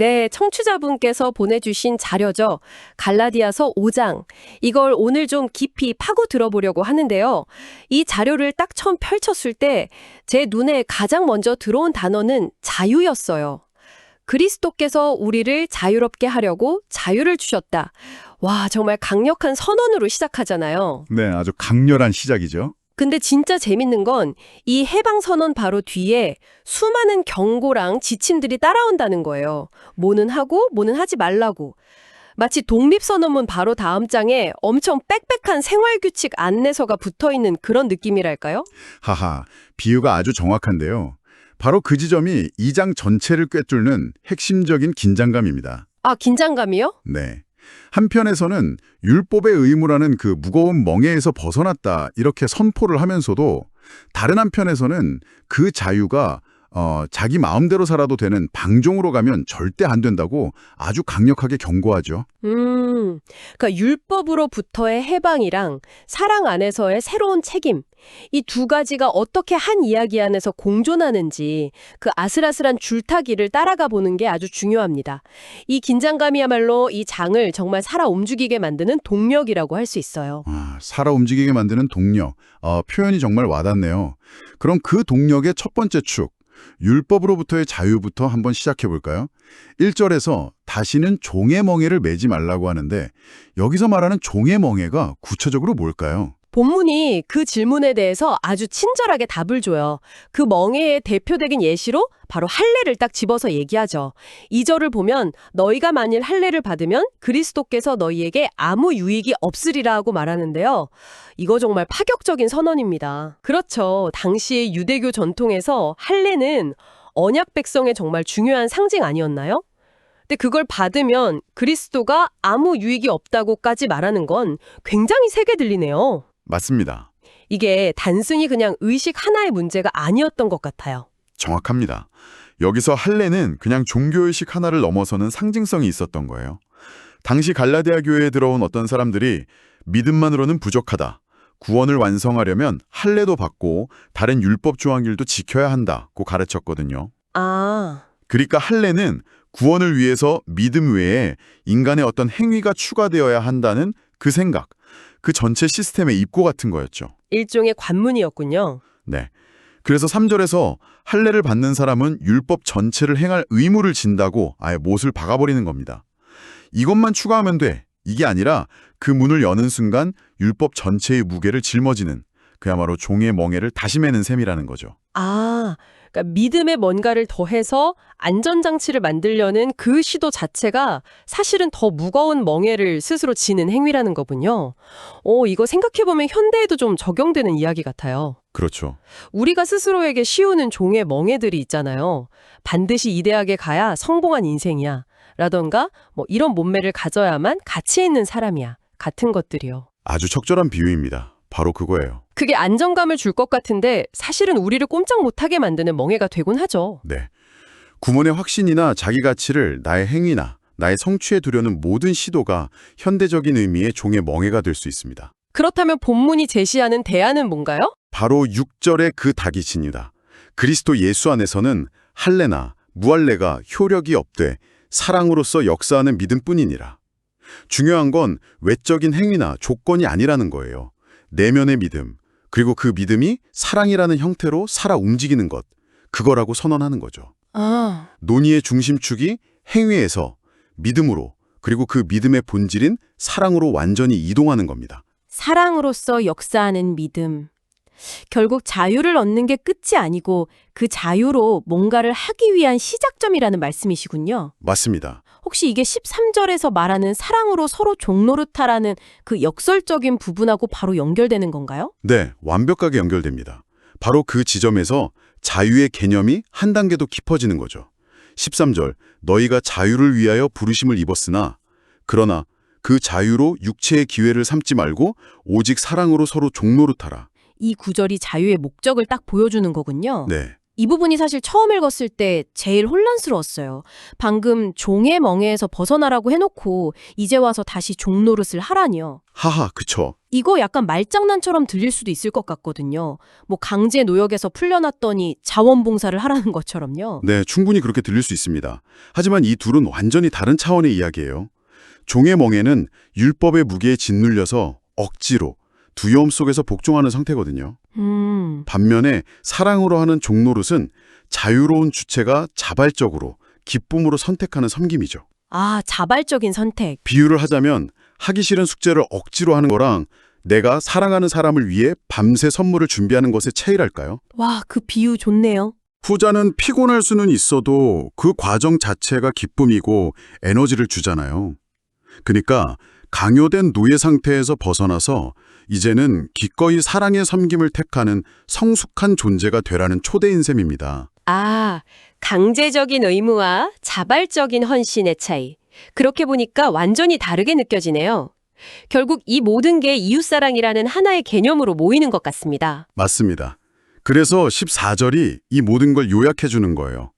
네, 청취자분께서 보내주신 자료죠. 갈라디아서 5장. 이걸 오늘 좀 깊이 파고 들어보려고 하는데요. 이 자료를 딱 처음 펼쳤을 때 제 눈에 가장 먼저 들어온 단어는 자유였어요. 그리스도께서 우리를 자유롭게 하려고 자유를 주셨다. 와, 정말 강력한 선언으로 시작하잖아요. 네, 아주 강렬한 시작이죠. 근데 진짜 재밌는 건 이 해방 선언 바로 뒤에 수많은 경고랑 지침들이 따라온다는 거예요. 뭐는 하고 뭐는 하지 말라고. 마치 독립선언문 바로 다음 장에 엄청 빽빽한 생활규칙 안내서가 붙어있는 그런 느낌이랄까요? 하하, 비유가 아주 정확한데요. 바로 그 지점이 2장 전체를 꿰뚫는 핵심적인 긴장감입니다. 아, 긴장감이요? 네. 한편에서는 율법의 의무라는 그 무거운 멍에에서 벗어났다 이렇게 선포를 하면서도 다른 한편에서는 그 자유가 자기 마음대로 살아도 되는 방종으로 가면 절대 안 된다고 아주 강력하게 경고하죠. 그러니까 율법으로부터의 해방이랑 사랑 안에서의 새로운 책임, 이 두 가지가 어떻게 한 이야기 안에서 공존하는지 그 아슬아슬한 줄타기를 따라가 보는 게 아주 중요합니다. 이 긴장감이야말로 이 장을 정말 살아 움직이게 만드는 동력이라고 할 수 있어요. 살아 움직이게 만드는 동력, 표현이 정말 와닿네요. 그럼 그 동력의 첫 번째 축, 율법으로부터의 자유부터 한번 시작해 볼까요? 1절에서 다시는 종의 멍에를 매지 말라고 하는데 여기서 말하는 종의 멍에가 구체적으로 뭘까요? 본문이 그 질문에 대해서 아주 친절하게 답을 줘요. 그 멍에의 대표적인 예시로 바로 할례를 딱 집어서 얘기하죠. 2절을 보면 너희가 만일 할례를 받으면 그리스도께서 너희에게 아무 유익이 없으리라 하고 말하는데요. 이거 정말 파격적인 선언입니다. 그렇죠. 당시 유대교 전통에서 할례는 언약 백성의 정말 중요한 상징 아니었나요? 근데 그걸 받으면 그리스도가 아무 유익이 없다고까지 말하는 건 굉장히 세게 들리네요. 맞습니다. 이게 단순히 그냥 의식 하나의 문제가 아니었던 것 같아요. 정확합니다. 여기서 할례는 그냥 종교의식 하나를 넘어서는 상징성이 있었던 거예요. 당시 갈라디아 교회에 들어온 어떤 사람들이 믿음만으로는 부족하다. 구원을 완성하려면 할례도 받고 다른 율법 조항들도 지켜야 한다고 가르쳤거든요. 아, 그러니까 할례는 구원을 위해서 믿음 외에 인간의 어떤 행위가 추가되어야 한다는 그 생각, 그 전체 시스템의 입고 같은 거였죠. 일종의 관문이었군요. 네. 그래서 3절에서 할례를 받는 사람은 율법 전체를 행할 의무를 진다고 아예 못을 박아버리는 겁니다. 이것만 추가하면 돼. 이게 아니라 그 문을 여는 순간 율법 전체의 무게를 짊어지는 그야말로 종의 멍에를 다시 매는 셈이라는 거죠. 아, 그러니까 믿음에 뭔가를 더해서 안전장치를 만들려는 그 시도 자체가 사실은 더 무거운 멍에를 스스로 지는 행위라는 거군요. 이거 생각해보면 현대에도 좀 적용되는 이야기 같아요. 그렇죠. 우리가 스스로에게 씌우는 종의 멍에들이 있잖아요. 반드시 이 대학에 가야 성공한 인생이야. 라던가 뭐 이런 몸매를 가져야만 가치 있는 사람이야. 같은 것들이요. 아주 적절한 비유입니다. 바로 그거예요. 그게 안정감을 줄 것 같은데 사실은 우리를 꼼짝 못하게 만드는 멍해가 되곤 하죠. 네. 구원의 확신이나 자기 가치를 나의 행위나 나의 성취에 두려는 모든 시도가 현대적인 의미의 종의 멍해가 될 수 있습니다. 그렇다면 본문이 제시하는 대안은 뭔가요? 바로 6절의 그 다기친이다. 그리스도 예수 안에서는 할례나 무할례가 효력이 없되 사랑으로서 역사하는 믿음뿐이니라. 중요한 건 외적인 행위나 조건이 아니라는 거예요. 내면의 믿음, 그리고 그 믿음이 사랑이라는 형태로 살아 움직이는 것, 그거라고 선언하는 거죠. 논의의 중심축이 행위에서 믿음으로, 그리고 그 믿음의 본질인 사랑으로 완전히 이동하는 겁니다. 사랑으로서 역사하는 믿음. 결국 자유를 얻는 게 끝이 아니고 그 자유로 뭔가를 하기 위한 시작점이라는 말씀이시군요. 맞습니다. 혹시 이게 13절에서 말하는 사랑으로 서로 종노릇하라는 그 역설적인 부분하고 바로 연결되는 건가요? 네, 완벽하게 연결됩니다. 바로 그 지점에서 자유의 개념이 한 단계 더 깊어지는 거죠. 13절, 너희가 자유를 위하여 부르심을 입었으나 그러나 그 자유로 육체의 기회를 삼지 말고 오직 사랑으로 서로 종노릇하라. 이 구절이 자유의 목적을 딱 보여주는 거군요. 네. 이 부분이 사실 처음 읽었을 때 제일 혼란스러웠어요. 방금 종의 멍에에서 벗어나라고 해놓고 이제 와서 다시 종 노릇을 하라니요. 하하, 그쵸. 이거 약간 말장난처럼 들릴 수도 있을 것 같거든요. 뭐 강제 노역에서 풀려났더니 자원봉사를 하라는 것처럼요. 네, 충분히 그렇게 들릴 수 있습니다. 하지만 이 둘은 완전히 다른 차원의 이야기예요. 종의 멍에는 율법의 무게에 짓눌려서 억지로 두려움 속에서 복종하는 상태거든요. 반면에 사랑으로 하는 종노릇은 자유로운 주체가 자발적으로 기쁨으로 선택하는 섬김이죠. 아, 자발적인 선택. 비유를 하자면 하기 싫은 숙제를 억지로 하는 거랑 내가 사랑하는 사람을 위해 밤새 선물을 준비하는 것의 차이랄까요? 와, 그 비유 좋네요. 후자는 피곤할 수는 있어도 그 과정 자체가 기쁨이고 에너지를 주잖아요. 그러니까 강요된 노예 상태에서 벗어나서 이제는 기꺼이 사랑의 섬김을 택하는 성숙한 존재가 되라는 초대인 셈입니다. 아, 강제적인 의무와 자발적인 헌신의 차이. 그렇게 보니까 완전히 다르게 느껴지네요. 결국 이 모든 게 이웃사랑이라는 하나의 개념으로 모이는 것 같습니다. 맞습니다. 그래서 14절이 이 모든 걸 요약해 주는 거예요.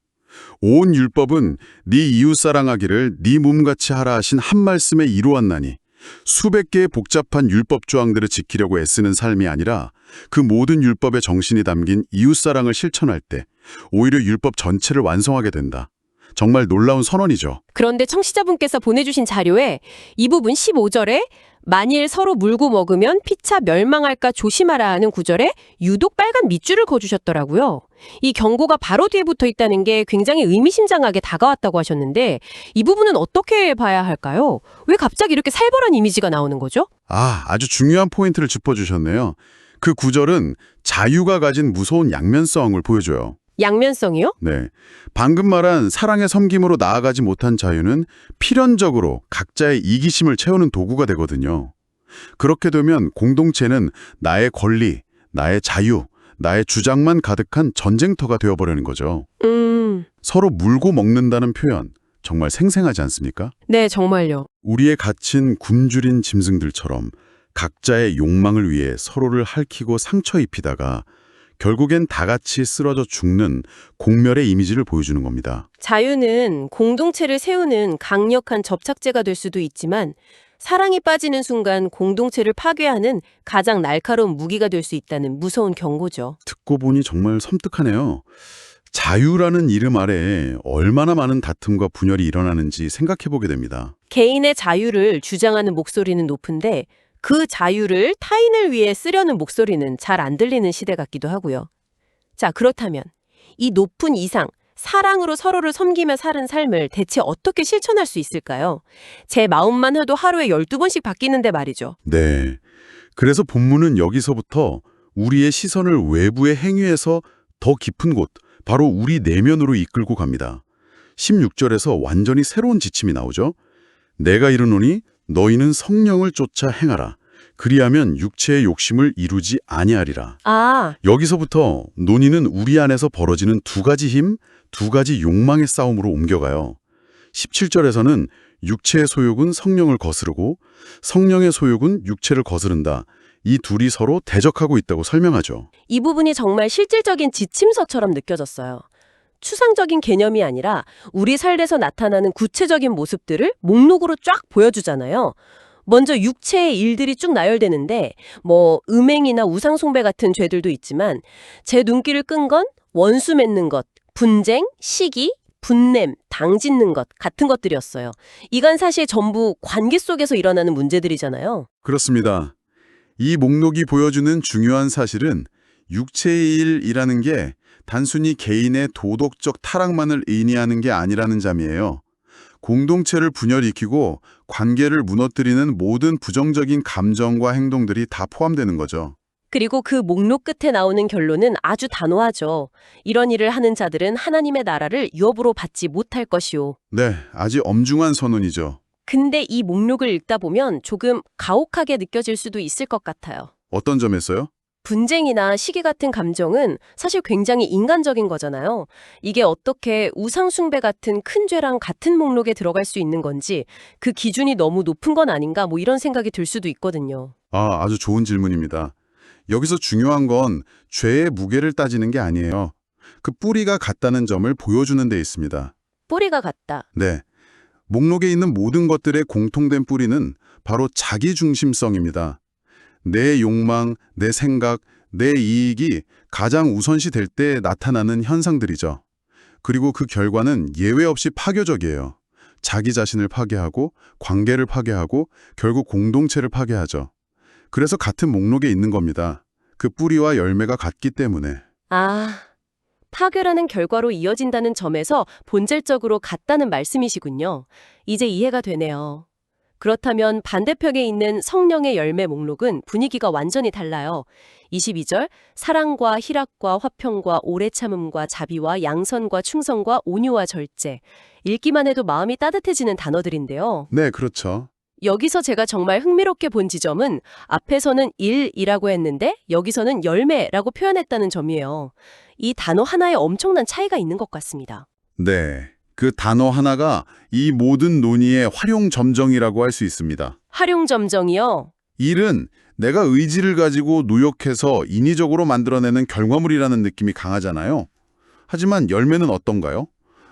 온 율법은 네 이웃 사랑하기를 네 몸같이 하라 하신 한 말씀에 이루었나니 수백 개의 복잡한 율법 조항들을 지키려고 애쓰는 삶이 아니라 그 모든 율법의 정신이 담긴 이웃 사랑을 실천할 때 오히려 율법 전체를 완성하게 된다. 정말 놀라운 선언이죠. 그런데 청취자분께서 보내주신 자료에 이 부분 15절에 만일 서로 물고 먹으면 피차 멸망할까 조심하라 하는 구절에 유독 빨간 밑줄을 그어주셨더라고요. 이 경고가 바로 뒤에 붙어 있다는 게 굉장히 의미심장하게 다가왔다고 하셨는데 이 부분은 어떻게 봐야 할까요? 왜 갑자기 이렇게 살벌한 이미지가 나오는 거죠? 아주 중요한 포인트를 짚어주셨네요. 그 구절은 자유가 가진 무서운 양면성을 보여줘요. 양면성이요? 네, 방금 말한 사랑의 섬김으로 나아가지 못한 자유는 필연적으로 각자의 이기심을 채우는 도구가 되거든요. 그렇게 되면 공동체는 나의 권리, 나의 자유, 나의 주장만 가득한 전쟁터가 되어버리는 거죠. 서로 물고 먹는다는 표현, 정말 생생하지 않습니까? 네, 정말요. 우리의 갇힌 굶주린 짐승들처럼 각자의 욕망을 위해 서로를 핥히고 상처 입히다가 결국엔 다 같이 쓰러져 죽는 공멸의 이미지를 보여주는 겁니다. 자유는 공동체를 세우는 강력한 접착제가 될 수도 있지만 사랑이 빠지는 순간 공동체를 파괴하는 가장 날카로운 무기가 될 수 있다는 무서운 경고죠. 듣고 보니 정말 섬뜩하네요. 자유라는 이름 아래 얼마나 많은 다툼과 분열이 일어나는지 생각해보게 됩니다. 개인의 자유를 주장하는 목소리는 높은데 그 자유를 타인을 위해 쓰려는 목소리는 잘 안 들리는 시대 같기도 하고요. 자, 그렇다면 이 높은 이상, 사랑으로 서로를 섬기며 사는 삶을 대체 어떻게 실천할 수 있을까요? 제 마음만 해도 하루에 12번씩 바뀌는데 말이죠. 네. 그래서 본문은 여기서부터 우리의 시선을 외부의 행위에서 더 깊은 곳, 바로 우리 내면으로 이끌고 갑니다. 16절에서 완전히 새로운 지침이 나오죠. 내가 이르노니 너희는 성령을 쫓아 행하라. 그리하면 육체의 욕심을 이루지 아니하리라. 여기서부터 논의는 우리 안에서 벌어지는 두 가지 힘, 두 가지 욕망의 싸움으로 옮겨가요. 17절에서는 육체의 소욕은 성령을 거스르고 성령의 소욕은 육체를 거스른다. 이 둘이 서로 대적하고 있다고 설명하죠. 이 부분이 정말 실질적인 지침서처럼 느껴졌어요. 추상적인 개념이 아니라 우리 삶에서 나타나는 구체적인 모습들을 목록으로 쫙 보여주잖아요. 먼저 육체의 일들이 쭉 나열되는데 음행이나 우상숭배 같은 죄들도 있지만 제 눈길을 끈 건 원수 맺는 것, 분쟁, 시기, 분냄, 당짓는 것 같은 것들이었어요. 이건 사실 전부 관계 속에서 일어나는 문제들이잖아요. 그렇습니다. 이 목록이 보여주는 중요한 사실은 육체의 일이라는 게 단순히 개인의 도덕적 타락만을 의미하는 게 아니라는 점이에요. 공동체를 분열시키고 관계를 무너뜨리는 모든 부정적인 감정과 행동들이 다 포함되는 거죠. 그리고 그 목록 끝에 나오는 결론은 아주 단호하죠. 이런 일을 하는 자들은 하나님의 나라를 유업으로 받지 못할 것이요. 네, 아주 엄중한 선언이죠. 근데 이 목록을 읽다 보면 조금 가혹하게 느껴질 수도 있을 것 같아요. 어떤 점에서요? 분쟁이나 시기 같은 감정은 사실 굉장히 인간적인 거잖아요. 이게 어떻게 우상숭배 같은 큰 죄랑 같은 목록에 들어갈 수 있는 건지 그 기준이 너무 높은 건 아닌가 이런 생각이 들 수도 있거든요. 아주 좋은 질문입니다. 여기서 중요한 건 죄의 무게를 따지는 게 아니에요. 그 뿌리가 같다는 점을 보여주는 데 있습니다. 뿌리가 같다. 네. 목록에 있는 모든 것들의 공통된 뿌리는 바로 자기중심성입니다. 내 욕망, 내 생각, 내 이익이 가장 우선시 될 때 나타나는 현상들이죠. 그리고 그 결과는 예외 없이 파괴적이에요. 자기 자신을 파괴하고 관계를 파괴하고 결국 공동체를 파괴하죠. 그래서 같은 목록에 있는 겁니다. 그 뿌리와 열매가 같기 때문에. 아, 파괴라는 결과로 이어진다는 점에서 본질적으로 같다는 말씀이시군요. 이제 이해가 되네요. 그렇다면 반대편에 있는 성령의 열매 목록은 분위기가 완전히 달라요. 22절, 사랑과 희락과 화평과 오래 참음과 자비와 양선과 충성과 온유와 절제. 읽기만 해도 마음이 따뜻해지는 단어들인데요. 네, 그렇죠. 여기서 제가 정말 흥미롭게 본 지점은 앞에서는 일이라고 했는데 여기서는 열매라고 표현했다는 점이에요. 이 단어 하나에 엄청난 차이가 있는 것 같습니다. 네. 그 단어 하나가 이 모든 논의의 활용점정이라고 할 수 있습니다. 활용점정이요? 일은 내가 의지를 가지고 노력해서 인위적으로 만들어내는 결과물이라는 느낌이 강하잖아요. 하지만 열매는 어떤가요?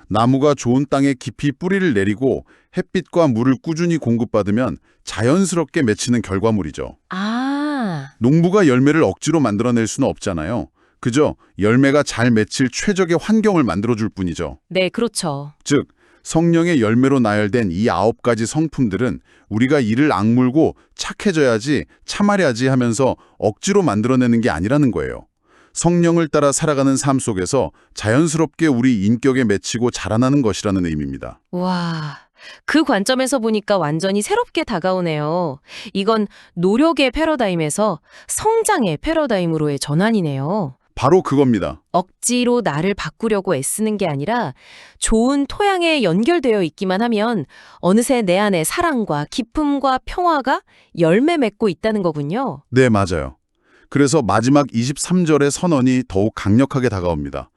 나무가 좋은 땅에 깊이 뿌리를 내리고 햇빛과 물을 꾸준히 공급받으면 자연스럽게 맺히는 결과물이죠. 아, 농부가 열매를 억지로 만들어낼 수는 없잖아요. 그저 열매가 잘 맺힐 최적의 환경을 만들어줄 뿐이죠. 네, 그렇죠. 즉, 성령의 열매로 나열된 이 9가지 성품들은 우리가 이를 악물고 착해져야지, 참아야지 하면서 억지로 만들어내는 게 아니라는 거예요. 성령을 따라 살아가는 삶 속에서 자연스럽게 우리 인격에 맺히고 자라나는 것이라는 의미입니다. 와, 그 관점에서 보니까 완전히 새롭게 다가오네요. 이건 노력의 패러다임에서 성장의 패러다임으로의 전환이네요. 바로 그겁니다. 억지로 나를 바꾸려고 애쓰는 게 아니라 좋은 토양에 연결되어 있기만 하면 어느새 내 안에 사랑과 기쁨과 평화가 열매 맺고 있다는 거군요. 네, 맞아요. 그래서 마지막 23절의 선언이 더욱 강력하게 다가옵니다.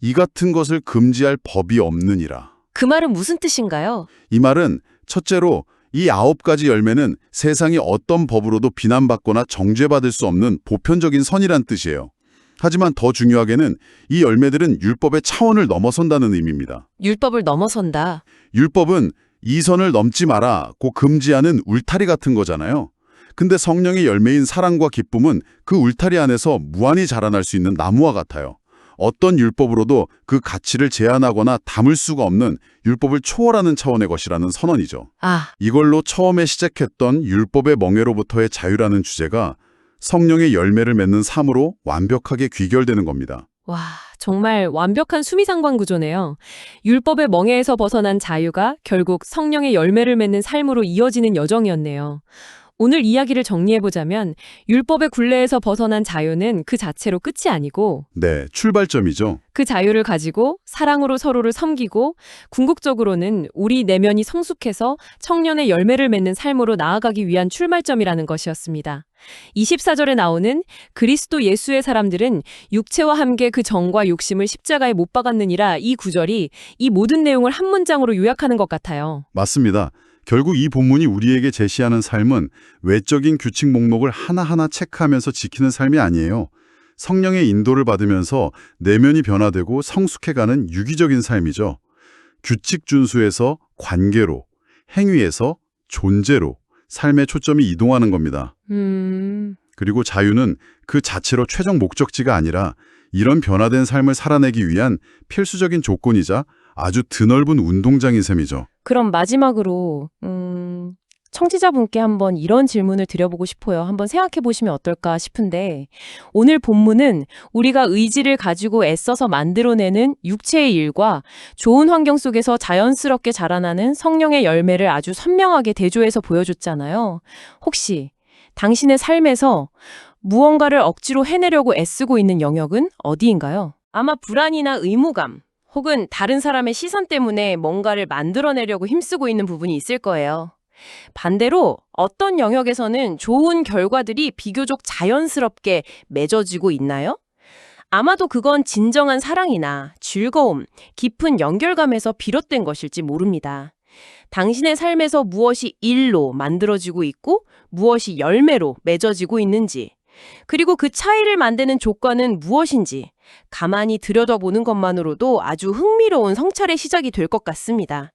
이 같은 것을 금지할 법이 없느니라. 그 말은 무슨 뜻인가요? 이 말은 첫째로 이 9가지 열매는 세상이 어떤 법으로도 비난받거나 정죄받을 수 없는 보편적인 선이란 뜻이에요. 하지만 더 중요하게는 이 열매들은 율법의 차원을 넘어선다는 의미입니다. 율법을 넘어선다. 율법은 이 선을 넘지 마라고 금지하는 울타리 같은 거잖아요. 근데 성령의 열매인 사랑과 기쁨은 그 울타리 안에서 무한히 자라날 수 있는 나무와 같아요. 어떤 율법으로도 그 가치를 제한하거나 담을 수가 없는 율법을 초월하는 차원의 것이라는 선언이죠. 아, 이걸로 처음에 시작했던 율법의 멍에로부터의 자유라는 주제가 성령의 열매를 맺는 삶으로 완벽하게 귀결되는 겁니다. 와, 정말 완벽한 수미상관 구조네요. 율법의 멍에에서 벗어난 자유가 결국 성령의 열매를 맺는 삶으로 이어지는 여정이었네요. 오늘 이야기를 정리해보자면 율법의 굴레에서 벗어난 자유는 그 자체로 끝이 아니고 네, 출발점이죠. 그 자유를 가지고 사랑으로 서로를 섬기고 궁극적으로는 우리 내면이 성숙해서 청년의 열매를 맺는 삶으로 나아가기 위한 출발점이라는 것이었습니다. 24절에 나오는 그리스도 예수의 사람들은 육체와 함께 그 정과 욕심을 십자가에 못 박았느니라 이 구절이 이 모든 내용을 한 문장으로 요약하는 것 같아요. 맞습니다. 결국 이 본문이 우리에게 제시하는 삶은 외적인 규칙 목록을 하나하나 체크하면서 지키는 삶이 아니에요. 성령의 인도를 받으면서 내면이 변화되고 성숙해가는 유기적인 삶이죠. 규칙 준수에서 관계로, 행위에서 존재로 삶의 초점이 이동하는 겁니다. 그리고 자유는 그 자체로 최종 목적지가 아니라 이런 변화된 삶을 살아내기 위한 필수적인 조건이자 아주 드넓은 운동장인 셈이죠. 그럼 마지막으로 청취자분께 한번 이런 질문을 드려보고 싶어요. 한번 생각해 보시면 어떨까 싶은데 오늘 본문은 우리가 의지를 가지고 애써서 만들어내는 육체의 일과 좋은 환경 속에서 자연스럽게 자라나는 성령의 열매를 아주 선명하게 대조해서 보여줬잖아요. 혹시 당신의 삶에서 무언가를 억지로 해내려고 애쓰고 있는 영역은 어디인가요? 아마 불안이나 의무감 혹은 다른 사람의 시선 때문에 뭔가를 만들어내려고 힘쓰고 있는 부분이 있을 거예요. 반대로 어떤 영역에서는 좋은 결과들이 비교적 자연스럽게 맺어지고 있나요? 아마도 그건 진정한 사랑이나 즐거움, 깊은 연결감에서 비롯된 것일지 모릅니다. 당신의 삶에서 무엇이 일로 만들어지고 있고 무엇이 열매로 맺어지고 있는지 그리고 그 차이를 만드는 조건은 무엇인지 가만히 들여다보는 것만으로도 아주 흥미로운 성찰의 시작이 될 것 같습니다.